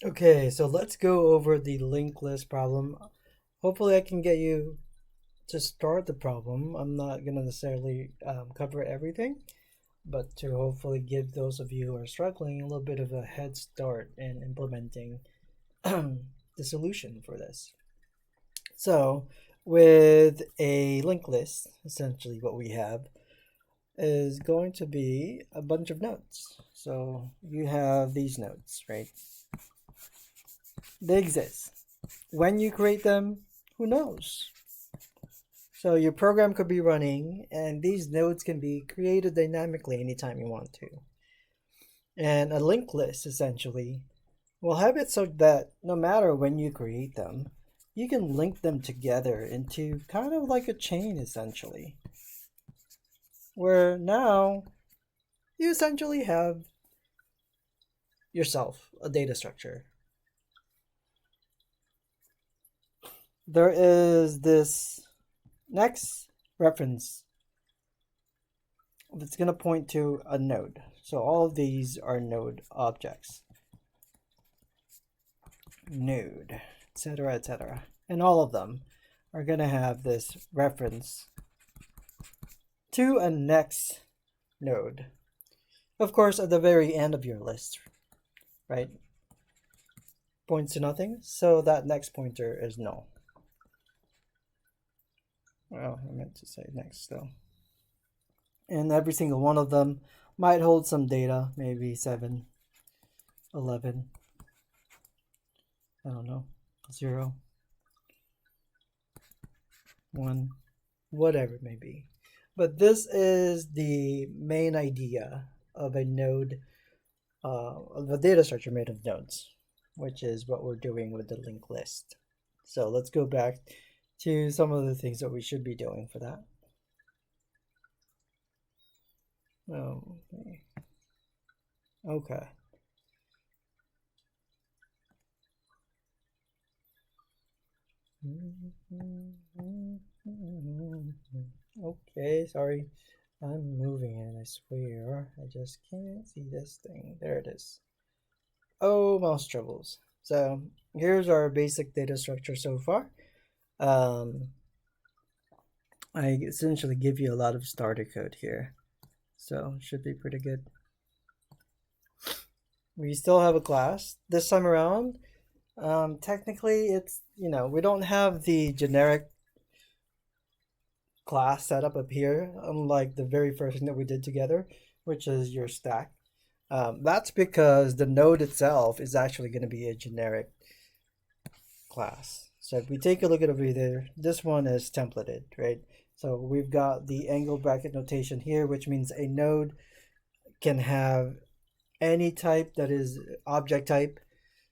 Okay, so let's go over the linked list problem. Hopefully I can get you to start the problem. I'm not going to necessarily cover everything, but to hopefully give those of you who are struggling a little bit of a head start in implementing the solution for this. So with a linked list, essentially what we have is going to be a bunch of nodes. So you have these nodes, right? They exist. When you create them, who knows? So your program could be running, and these nodes can be created dynamically anytime you want to. And a linked list essentially will have it so that no matter when you create them, you can link them together into kind of like a chain essentially. Where now you essentially have yourself a data structure. There is this next reference that's going to point to a node. So all of these are node objects. Node, etc., etc. And all of them are going to have this reference to a next node. Of course, at the very end of your list, right? Points to nothing, so that next pointer is null. Well, I meant to say next though. And every single one of them might hold some data, maybe 7, 11, I don't know, 0, 1, whatever it may be. But this is the main idea of a node, of a data structure made of nodes, which is what we're doing with the linked list. So let's go back to some of the things that we should be doing for that. Okay. Okay, sorry. I'm moving it, I swear. I just can't see this thing. There it is. Oh, mouse troubles. So here's our basic data structure so far. I essentially give you a lot of starter code here. So should be pretty good. We still have a class. This time around, technically it's, we don't have the generic class setup up here, unlike the very first thing that we did together, which is your stack. That's because the node itself is actually going to be a generic class. So if we take a look at over there, this one is templated, right? So we've got the angle bracket notation here, which means a node can have any type that is object type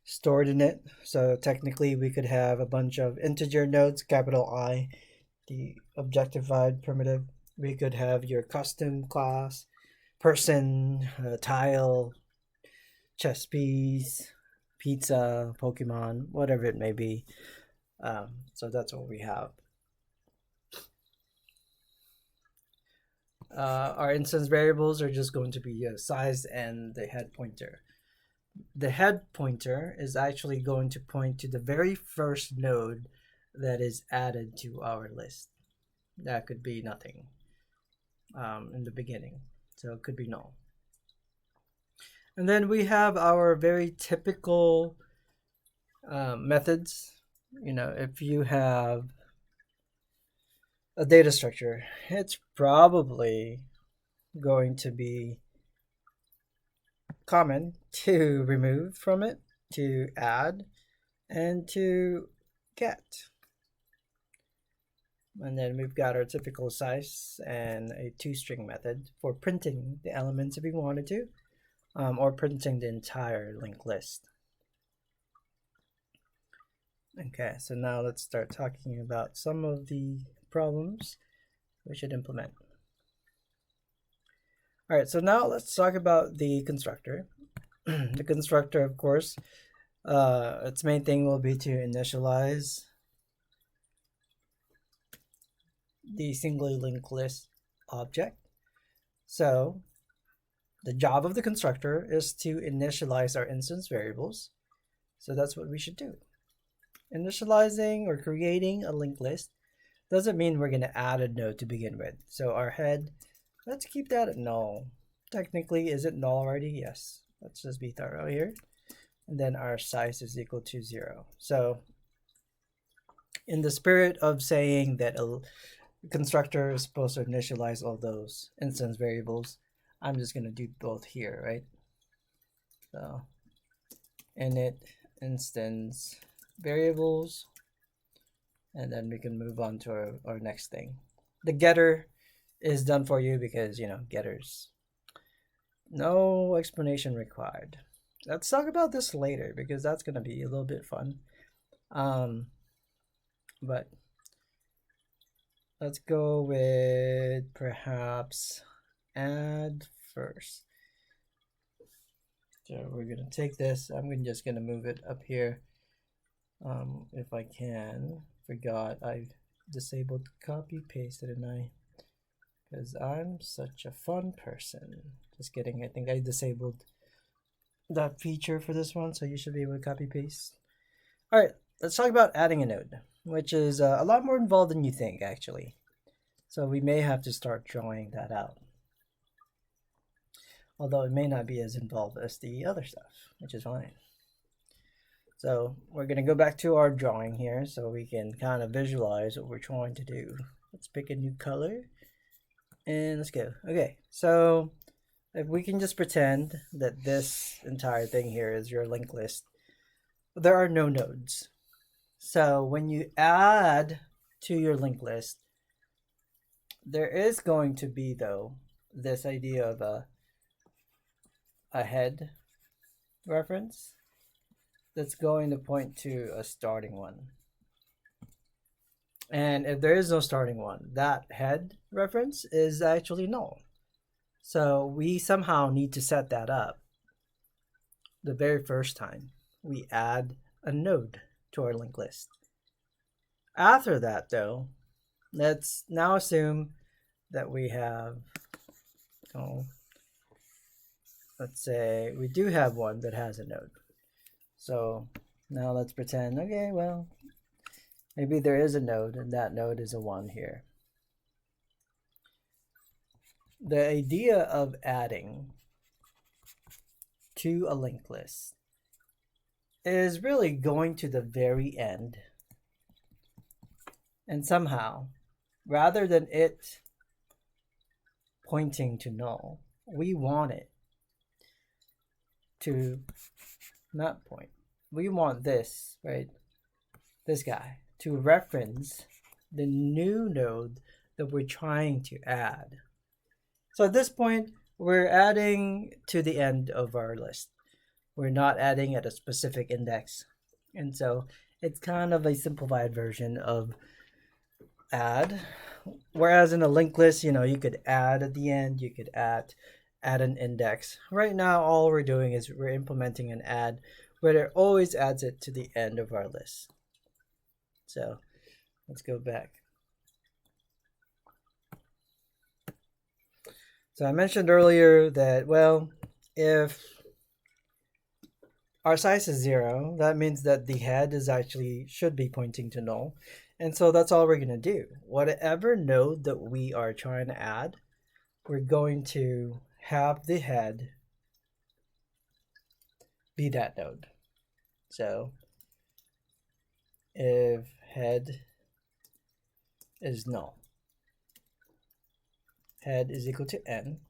stored in it. So technically we could have a bunch of integer nodes, capital I, the objectified primitive. We could have your custom class, person, tile, chess piece, pizza, Pokemon, whatever it may be. So that's what we have. Our instance variables are just going to be size and the head pointer. The head pointer is actually going to point to the very first node that is added to our list. That could be nothing in the beginning, so it could be null. And then we have our very typical methods. If you have a data structure, it's probably going to be common to remove from it, to add, and to get. And then we've got our typical size and a toString method for printing the elements if we wanted to, or printing the entire linked list. Okay, so now let's start talking about some of the problems we should implement. All right, so now let's talk about the constructor. The constructor, of course, its main thing will be to initialize the singly linked list object. So the job of the constructor is to initialize our instance variables. So that's what we should do. Initializing or creating a linked list doesn't mean we're going to add a node to begin with. So our head, let's keep that at null. Technically, is it null already? Yes. Let's just be thorough here. And then our size is equal to 0. So in the spirit of saying that a constructor is supposed to initialize all those instance variables, I'm just going to do both here, right? So init instance variables, and then we can move on to our next thing. The getter is done for you because, you know, getters, no explanation required. Let's talk about this later because that's going to be a little bit fun. But let's go with perhaps add first. So we're going to take this. I'm just going to move it up here. If I can. Forgot I disabled copy paste, didn't I? Because I'm such a fun person. Just kidding. I think I disabled that feature for this one, so you should be able to copy paste. All right, let's talk about adding a node, which is a lot more involved than you think, actually. So we may have to start drawing that out. Although it may not be as involved as the other stuff, which is fine. So we're going to go back to our drawing here so we can kind of visualize what we're trying to do. Let's pick a new color and let's go. Okay, so if we can just pretend that this entire thing here is your linked list, there are no nodes. So when you add to your linked list, there is going to be, though, this idea of a head reference that's going to point to a starting one. And if there is no starting one, that head reference is actually null. So we somehow need to set that up the very first time we add a node to our linked list. After that, though, let's now assume that we have, let's say we do have one that has a node. So now let's pretend, okay, well, maybe there is a node and that node is a 1 here. The idea of adding to a linked list is really going to the very end, and somehow, rather than it pointing to null, we want it to not point. We want this, right? This guy to reference the new node that we're trying to add. So at this point, we're adding to the end of our list. We're not adding at a specific index. And so it's kind of a simplified version of add. Whereas in a linked list, you know, you could add at the end, you could add an index. Right now, all we're doing is we're implementing an add where it always adds it to the end of our list. So let's go back. So I mentioned earlier that, well, if our size is 0, that means that the head is actually should be pointing to null. And so that's all we're going to do. Whatever node that we are trying to add, we're going to have the head be that node. So if head is null, head is equal to n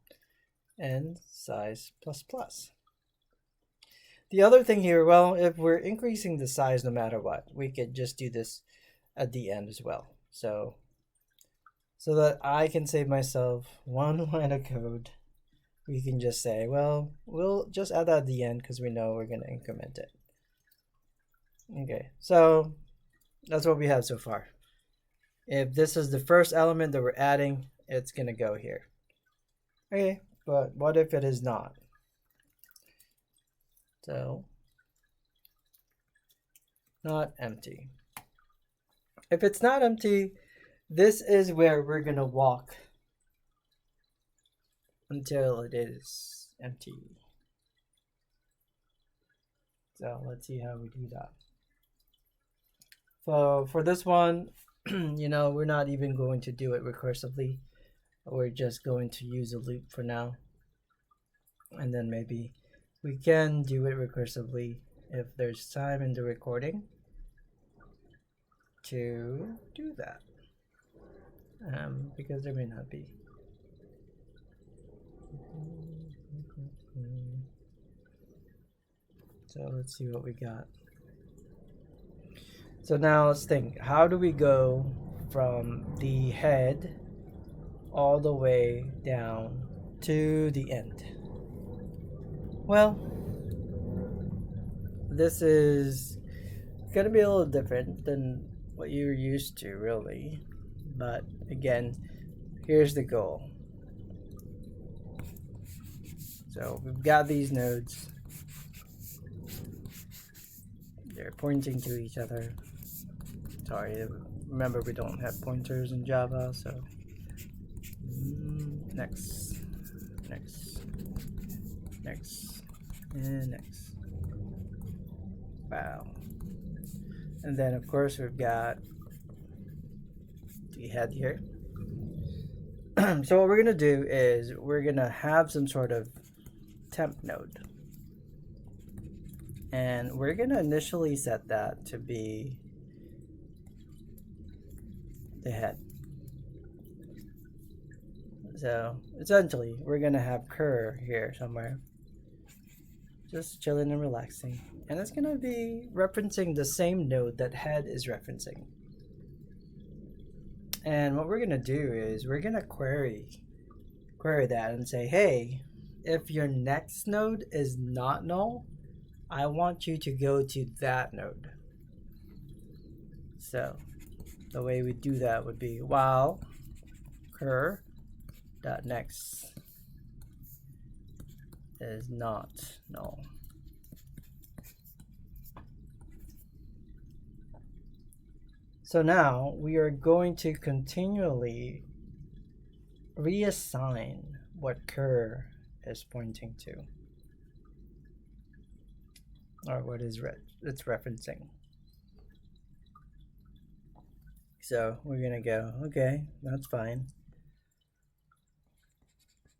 size plus plus. The other thing here, well, if we're increasing the size no matter what, we could just do this at the end as well. So that I can save myself one line of code, we can just say, well, we'll just add that at the end because we know we're going to increment it. Okay, so that's what we have so far. If this is the first element that we're adding, it's going to go here. Okay, but what if it is not? So, not empty. If it's not empty, this is where we're going to walk until it is empty. So let's see how we do that. So for this one, we're not even going to do it recursively. We're just going to use a loop for now. And then maybe we can do it recursively if there's time in the recording to do that. Because there may not be. So let's see what we got. So now let's think, how do we go from the head all the way down to the end? Well, this is going to be a little different than what you're used to, really. But again, here's the goal. So we've got these nodes. They're pointing to each other. Sorry, remember we don't have pointers in Java, so next, and next. Wow. And then of course we've got the head here. So what we're gonna do is we're gonna have some sort of temp node. And we're gonna initially set that to be the head. So essentially we're gonna have cur here somewhere, just chilling and relaxing, and it's gonna be referencing the same node that head is referencing. And what we're gonna do is we're gonna query that and say, hey, if your next node is not null, I want you to go to that node. So the way we do that would be while cur.next is not null. So now we are going to continually reassign what cur is pointing to, or what is it's referencing. So we're gonna go, okay, that's fine.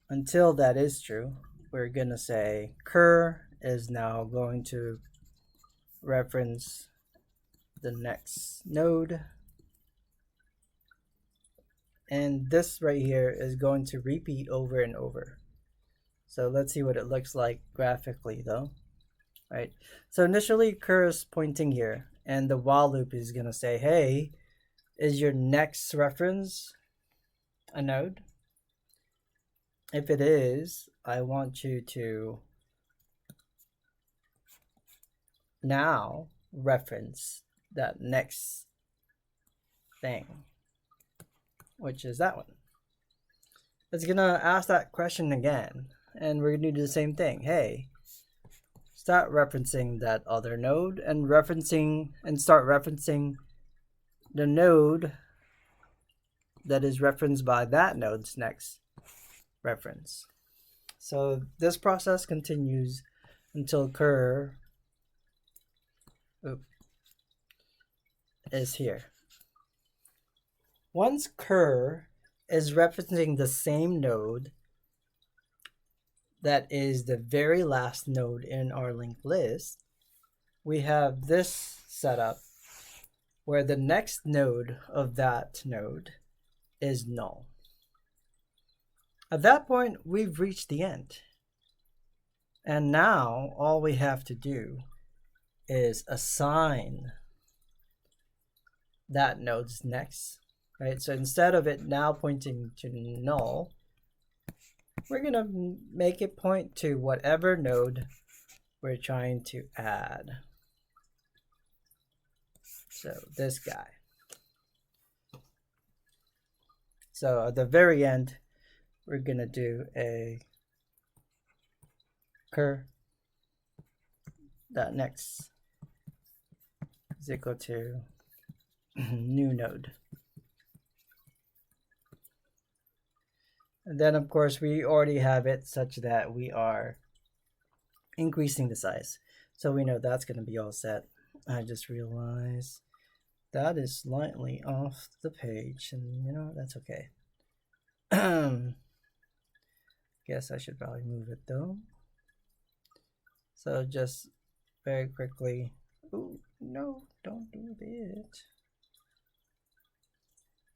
Until that is true, we're gonna say cur is now going to reference the next node, and this right here is going to repeat over and over. So let's see what it looks like graphically though. Right, so initially cur is pointing here, and the while loop is gonna say, hey, is your next reference a node? If it is, I want you to now reference that next thing, which is that one. It's gonna ask that question again, and we're gonna do the same thing. Hey, start referencing that other node and start referencing the node that is referenced by that node's next reference. So this process continues until cur is here. Once cur is referencing the same node that is the very last node in our linked list, we have this setup where the next node of that node is null. At that point, we've reached the end. And now all we have to do is assign that node's next, right? So instead of it now pointing to null, we're gonna make it point to whatever node we're trying to add. So this guy. So at the very end, we're gonna do a cur.next is equal to new node. And then of course we already have it such that we are increasing the size. So we know that's going to be all set. I just realized that is slightly off the page, and you know, that's okay. Guess I should probably move it though. So just very quickly. Oh, no, don't do it.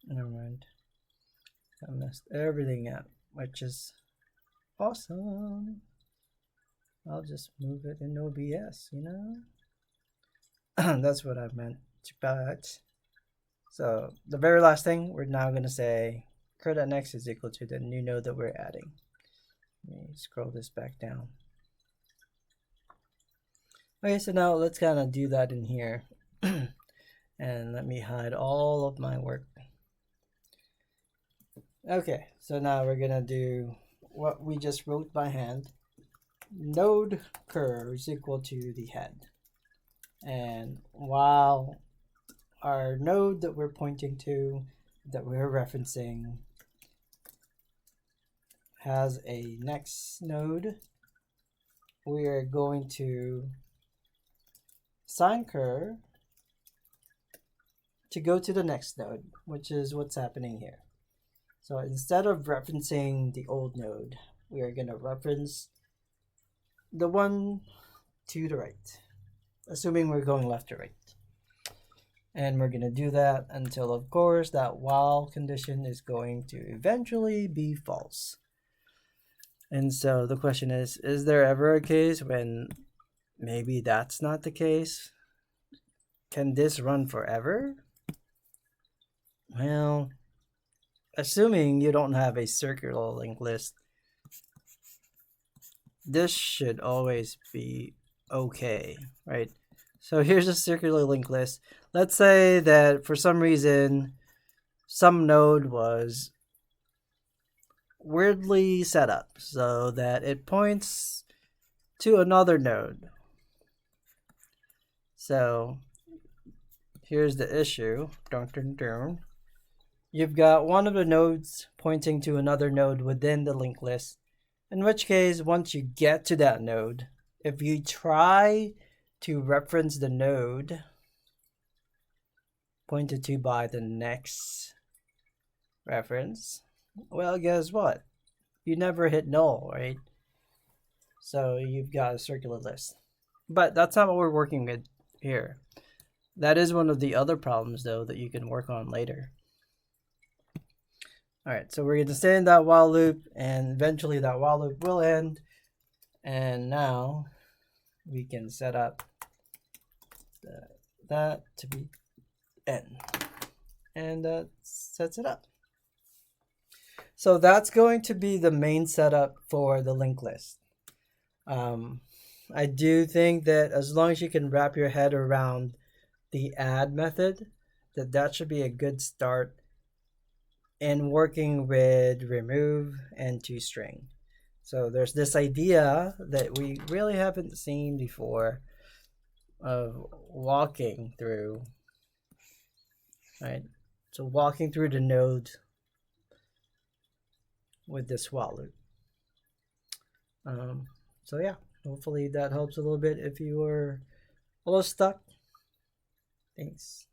Never mind. I messed everything up, which is awesome. I'll just move it in OBS, you know? That's what I meant. But so the very last thing, we're now going to say cur.next is equal to the new node that we're adding. Let me scroll this back down. Okay, so now let's kind of do that in here. And let me hide all of my work. Okay, so now we're going to do what we just wrote by hand. Node cur is equal to the head. And while our node that we're pointing to, that we're referencing, has a next node, we are going to assign cur to go to the next node, which is what's happening here. So instead of referencing the old node, we are going to reference the one to the right, assuming we're going left to right. And we're going to do that until, of course, that while condition is going to eventually be false. And so the question is there ever a case when maybe that's not the case? Can this run forever? Well, assuming you don't have a circular linked list, this should always be okay, right? So here's a circular linked list. Let's say that for some reason, some node was weirdly set up so that it points to another node. So here's the issue. You've got one of the nodes pointing to another node within the linked list, in which case, once you get to that node, if you try to reference the node pointed to by the next reference, well, guess what? You never hit null, right? So you've got a circular list. But that's not what we're working with here. That is one of the other problems, though, that you can work on later. All right, so we're going to stay in that while loop, and eventually that while loop will end. And now we can set up that to be n. And that sets it up. So that's going to be the main setup for the linked list. I do think that as long as you can wrap your head around the add method, that should be a good start in working with remove and toString. So there's this idea that we really haven't seen before of walking through, right? So walking through the node with this while loop. So yeah, hopefully that helps a little bit if you were a little stuck. Thanks.